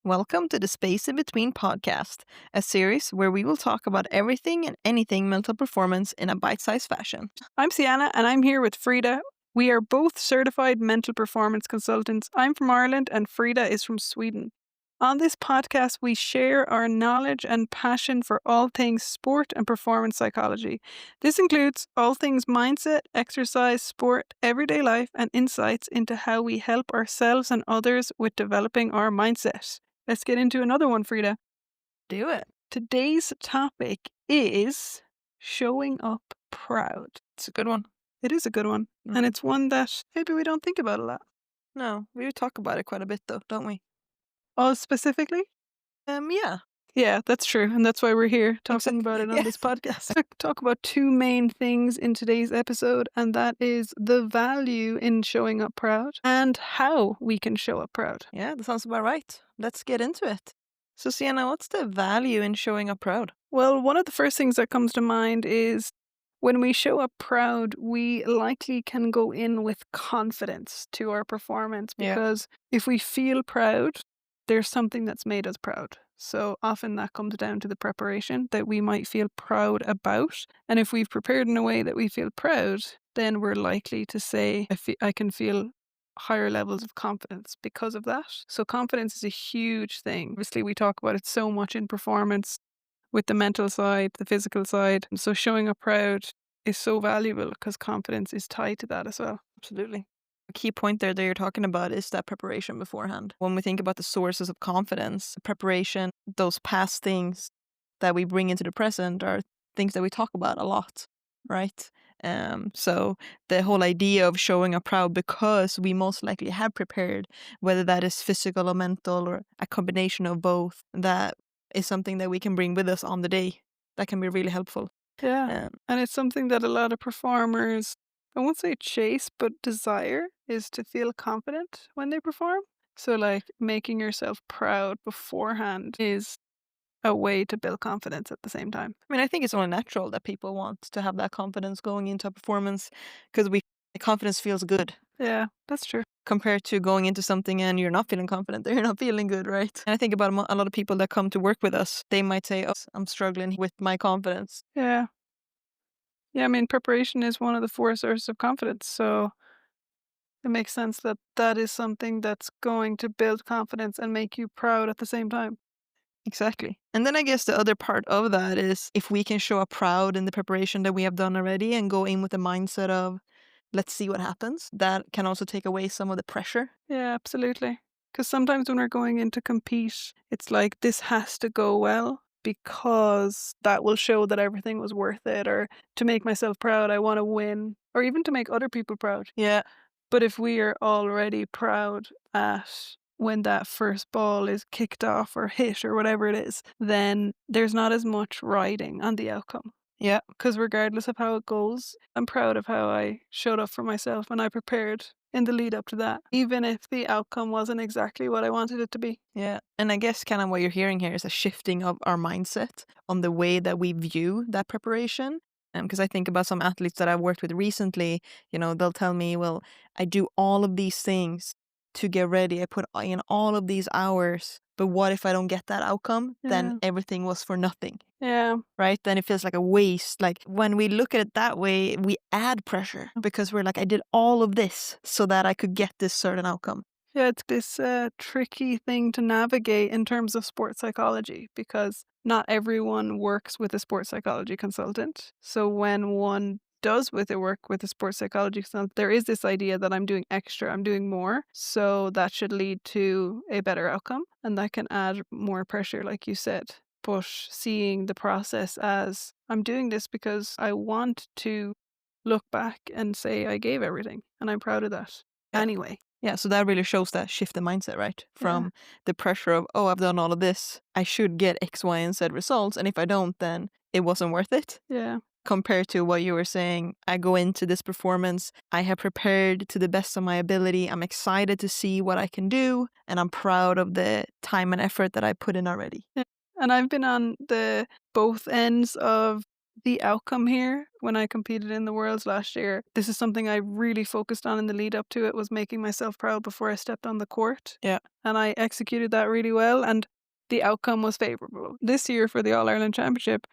Welcome to the Space in Between podcast, a series where we will talk about everything and anything mental performance in a bite-sized fashion. I'm Sienna and I'm here with Frida. We are both certified mental performance consultants. I'm from Ireland and Frida is from Sweden. On this podcast, we share our knowledge and passion for all things sport and performance psychology. This includes all things mindset, exercise, sport, everyday life, and insights into how we help ourselves and others with developing our mindset. Let's get into another one, Frida. Do it. Today's topic is showing up proud. It's a good one. It is a good one. Mm. And it's one that maybe we don't think about a lot. No, we talk about it quite a bit though, don't we? Oh, specifically? Yeah. Yeah, that's true. And that's why we're here talking about it on Yeah. this podcast. Talk about two main things in today's episode, and that is the value in showing up proud and how we can show up proud. Yeah, that sounds about right. Let's get into it. So, Sienna, what's the value in showing up proud? Well, one of the first things that comes to mind is when we show up proud, we likely can go in with confidence to our performance Yeah. because if we feel proud, there's something that's made us proud. So often that comes down to the preparation that we might feel proud about. And if we've prepared in a way that we feel proud, then we're likely to say, I can feel higher levels of confidence because of that. So confidence is a huge thing. Obviously, we talk about it so much in performance with the mental side, the physical side. And so showing up proud is so valuable because confidence is tied to that as well. Absolutely. A key point there that you're talking about is that preparation beforehand. When we think about the sources of confidence, preparation, those past things that we bring into the present are things that we talk about a lot, right? So the whole idea of showing up proud because we most likely have prepared, whether that is physical or mental or a combination of both, that is something that we can bring with us on the day. That can be really helpful. Yeah. And it's something that a lot of performers, I won't say chase, but desire is to feel confident when they perform. So, like, making yourself proud beforehand is a way to build confidence at the same time. I mean, I think it's only natural that people want to have that confidence going into a performance because confidence feels good Yeah, that's true. compared to going into something and you're not feeling confident or you're not feeling good, right? And I think about a lot of people that come to work with us. They might say, "Oh, I'm struggling with my confidence." Yeah. Yeah, I mean, preparation is one of the four sources of confidence. So it makes sense that that is something that's going to build confidence and make you proud at the same time. Exactly. And then I guess the other part of that is if we can show up proud in the preparation that we have done already and go in with the mindset of, let's see what happens, that can also take away some of the pressure. Yeah, absolutely. Because sometimes when we're going in to compete, it's like this has to go well because that will show that everything was worth it, or to make myself proud, I want to win, or even to make other people proud. Yeah. But if we are already proud at when that first ball is kicked off or hit or whatever it is, then there's not as much riding on the outcome. Yeah. Because regardless of how it goes, I'm proud of how I showed up for myself and I prepared in the lead up to that, even if the outcome wasn't exactly what I wanted it to be. Yeah. And I guess kind of what you're hearing here is a shifting of our mindset on the way that we view that preparation. Because I think about some athletes that I've worked with recently, they'll tell me, well, I do all of these things to get ready. I put in all of these hours, but what if I don't get that outcome? Then Yeah. everything was for nothing, Yeah. right? Then it feels like a waste. Like when we look at it that way, we add pressure because we're like, I did all of this so that I could get this certain outcome. Yeah, it's this tricky thing to navigate in terms of sports psychology because not everyone works with a sports psychology consultant. So when one does work with a sports psychology consultant, there is this idea that I'm doing extra, I'm doing more. So that should lead to a better outcome. And that can add more pressure, like you said. But seeing the process as I'm doing this because I want to look back and say I gave everything and I'm proud of that. Yeah. Anyway. Yeah, so that really shows that shift in mindset, right? From the pressure of, oh, I've done all of this. I should get X, Y, and Z results. And if I don't, then it wasn't worth it. Yeah. Compared to what you were saying, I go into this performance, I have prepared to the best of my ability. I'm excited to see what I can do. And I'm proud of the time and effort that I put in already. Yeah. And I've been on the both ends of the outcome here when I competed in the Worlds last year. This is something I really focused on in the lead up to it, was making myself proud before I stepped on the court. Yeah. And I executed that really well, and the outcome was favorable. This year for the All Ireland Championship,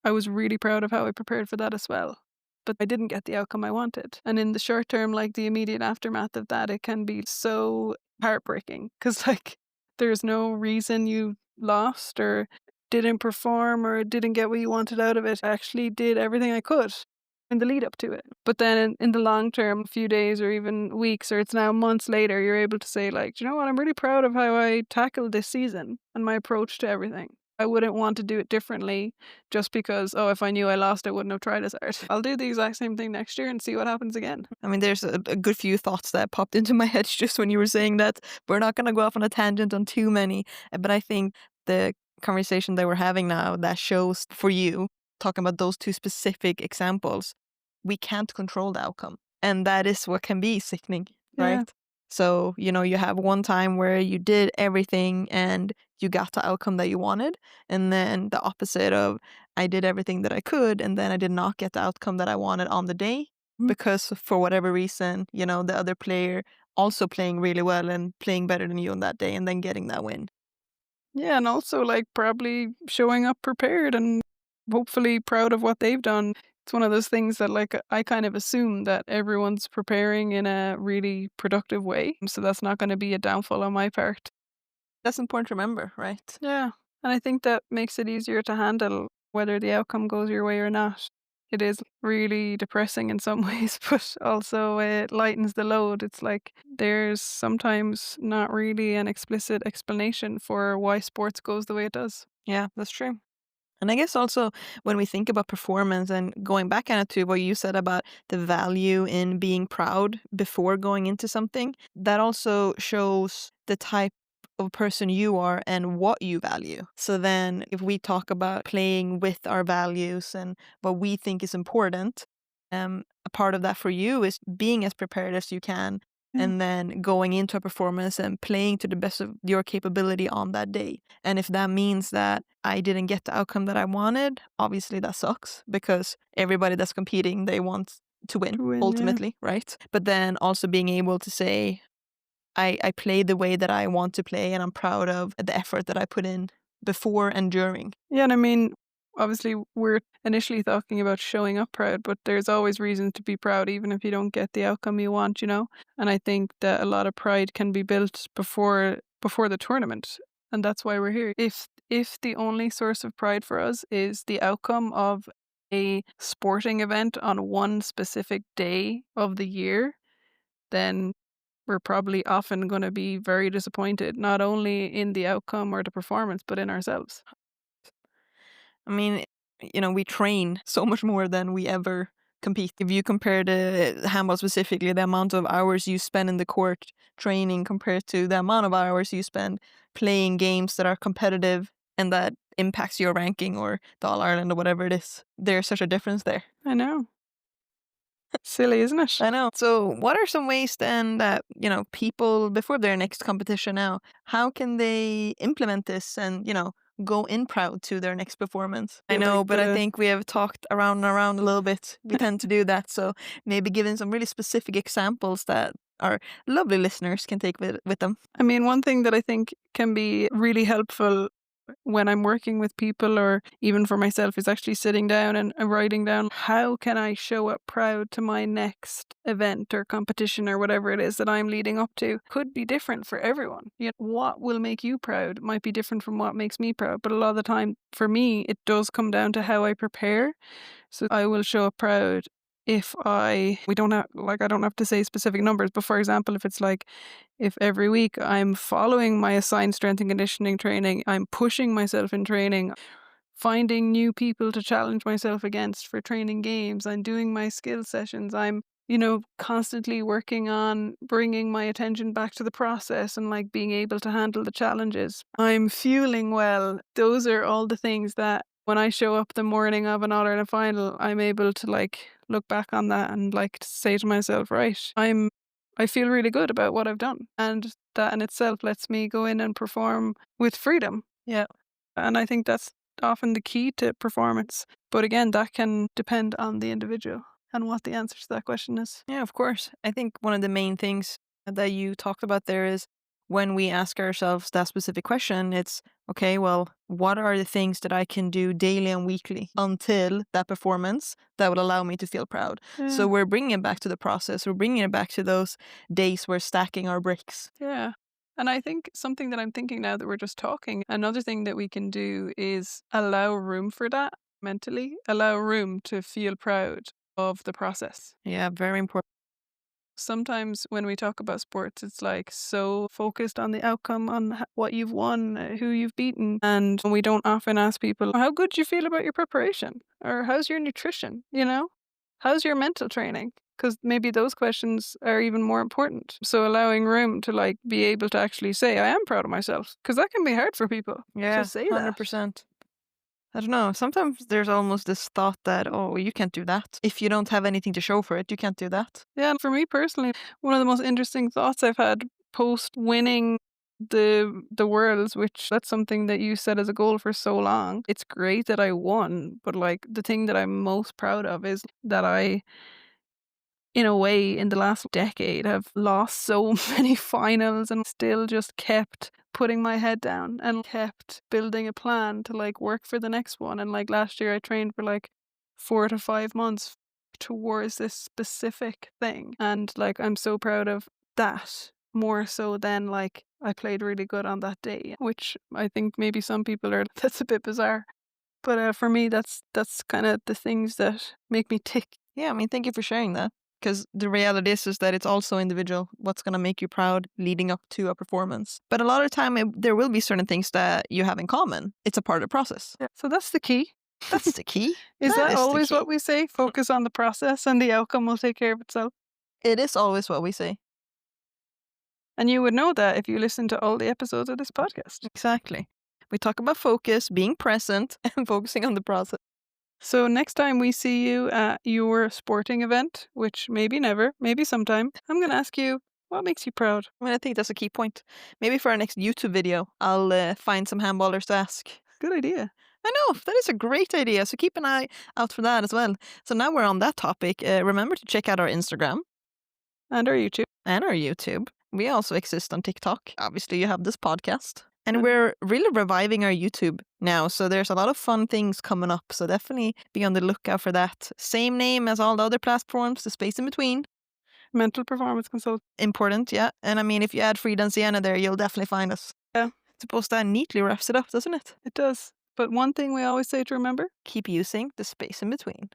I was really proud of how I prepared for that as well. But I didn't get the outcome I wanted. And in the short term, like the immediate aftermath of that, it can be so heartbreaking because, like, there's no reason you lost or didn't perform or didn't get what you wanted out of it. I actually did everything I could in the lead up to it. But then in the long term, a few days or even weeks, or it's now months later, you're able to say, like, "Do you know what? I'm really proud of how I tackled this season and my approach to everything. I wouldn't want to do it differently just because, oh, if I knew I lost, I wouldn't have tried as hard. I'll do the exact same thing next year and see what happens again." I mean, there's a good few thoughts that popped into my head just when you were saying that. We're not going to go off on a tangent on too many, but I think the conversation that we're having now that shows for you, talking about those two specific examples, we can't control the outcome. And that is what can be sickening, Yeah. right? So, you have one time where you did everything and you got the outcome that you wanted. And then the opposite of, I did everything that I could and then I did not get the outcome that I wanted on the day Mm. because for whatever reason, the other player also playing really well and playing better than you on that day and then getting that win. Yeah, and also like probably showing up prepared and hopefully proud of what they've done. It's one of those things that like I kind of assume that everyone's preparing in a really productive way. So that's not going to be a downfall on my part. That's important to remember, right? Yeah. And I think that makes it easier to handle whether the outcome goes your way or not. It is really depressing in some ways, but also it lightens the load. It's like there's sometimes not really an explicit explanation for why sports goes the way it does. Yeah, that's true. And I guess also when we think about performance and going back kind of to what you said about the value in being proud before going into something, that also shows the type of person you are and what you value. So then if we talk about playing with our values and what we think is important, a part of that for you is being as prepared as you can Yeah. and then going into a performance and playing to the best of your capability on that day. And if that means that I didn't get the outcome that I wanted, obviously that sucks because everybody that's competing, they want to win To win, yeah. ultimately, right? But then also being able to say, I play the way that I want to play and I'm proud of the effort that I put in before and during. Yeah, and I mean, obviously, we're initially talking about showing up proud, but there's always reason to be proud, even if you don't get the outcome you want, you know? And I think that a lot of pride can be built before the tournament, and that's why we're here. If the only source of pride for us is the outcome of a sporting event on one specific day of the year, then we're probably often going to be very disappointed, not only in the outcome or the performance, but in ourselves. I mean, we train so much more than we ever compete. If you compare the handball specifically, the amount of hours you spend in the court training compared to the amount of hours you spend playing games that are competitive and that impacts your ranking or the All Ireland or whatever it is, there's such a difference there. I know. Silly, isn't it? I know. So, what are some ways then that, people before their next competition now, how can they implement this and, go in proud to their next performance? I Feel know, like but I the think we have talked around and around a little bit. We tend to do that. So, maybe giving some really specific examples that our lovely listeners can take with them. I mean, one thing that I think can be really helpful when I'm working with people or even for myself is actually sitting down and writing down how can I show up proud to my next event or competition or whatever it is that I'm leading up to. Could be different for everyone. You know, what will make you proud might be different from what makes me proud, but a lot of the time for me it does come down to how I prepare. So I will show up proud if we don't have, like, I don't have to say specific numbers, but for example, if it's like, if every week I'm following my assigned strength and conditioning training, I'm pushing myself in training, finding new people to challenge myself against for training games, I'm doing my skill sessions, I'm, constantly working on bringing my attention back to the process and like being able to handle the challenges. I'm fueling well. Those are all the things that when I show up the morning of an All Ireland final, I'm able to like look back on that and like say to myself, right, I feel really good about what I've done. And that in itself lets me go in and perform with freedom. Yeah. And I think often the key to performance. But again, that can depend on the individual and what the answer to that question is. Yeah, of course. I think one of the main things that you talked about there is when we ask ourselves that specific question, it's okay, well, what are the things that I can do daily and weekly until that performance that will allow me to feel proud? Yeah. So we're bringing it back to the process. We're bringing it back to those days we're stacking our bricks. Yeah. And I think something that I'm thinking now that we're just talking, another thing that we can do is allow room for that mentally, allow room to feel proud of the process. Yeah, very important. Sometimes when we talk about sports, it's like so focused on the outcome, on what you've won, who you've beaten. And we don't often ask people, how good do you feel about your preparation? Or how's your nutrition? You know, how's your mental training? Because maybe those questions are even more important. So allowing room to like be able to actually say, I am proud of myself. Because that can be hard for people Yeah, to say that. 100%. I don't know. Sometimes there's almost this thought that, oh, you can't do that. If you don't have anything to show for it, you can't do that. Yeah, and for me personally, one of the most interesting thoughts I've had post winning the worlds, which that's something that you set as a goal for so long. It's great that I won, but like the thing that I'm most proud of is that I, in a way, in the last decade have lost so many finals and still just kept putting my head down and kept building a plan to like work for the next one. And like last year I trained for like 4 to 5 months towards this specific thing. And like I'm so proud of that more so than like I played really good on that day, which I think maybe some people are that's a bit bizarre. But for me that's kind of the things that make me tick. Yeah, I mean, thank you for sharing that. Because the reality is that it's also individual. What's going to make you proud leading up to a performance? But a lot of the time, there will be certain things that you have in common. It's a part of the process. Yeah. So that's the key. That's the key. Is that is the always key. what we say? Focus on the process and the outcome will take care of itself. It is always what we say. And you would know that if you listen to all the episodes of this podcast. Exactly. We talk about focus, being present, and focusing on the process. So next time we see you at your sporting event, which maybe never, maybe sometime, I'm going to ask you, what makes you proud? I mean, I think that's a key point. Maybe for our next YouTube video, I'll find some handballers to ask. Good idea. I know, that is a great idea. So keep an eye out for that as well. So now we're on that topic. Remember to check out our Instagram. And our YouTube. And our YouTube. We also exist on TikTok. Obviously, you have this podcast. And we're really reviving our YouTube now. So there's a lot of fun things coming up. So definitely be on the lookout for that. Same name as all the other platforms, the space in between. Mental performance consultant. Important, yeah. And I mean, if you add Frida and Sienna there, you'll definitely find us. Yeah. I suppose that neatly wraps it up, doesn't it? It does. But one thing we always say to remember, keep using the space in between.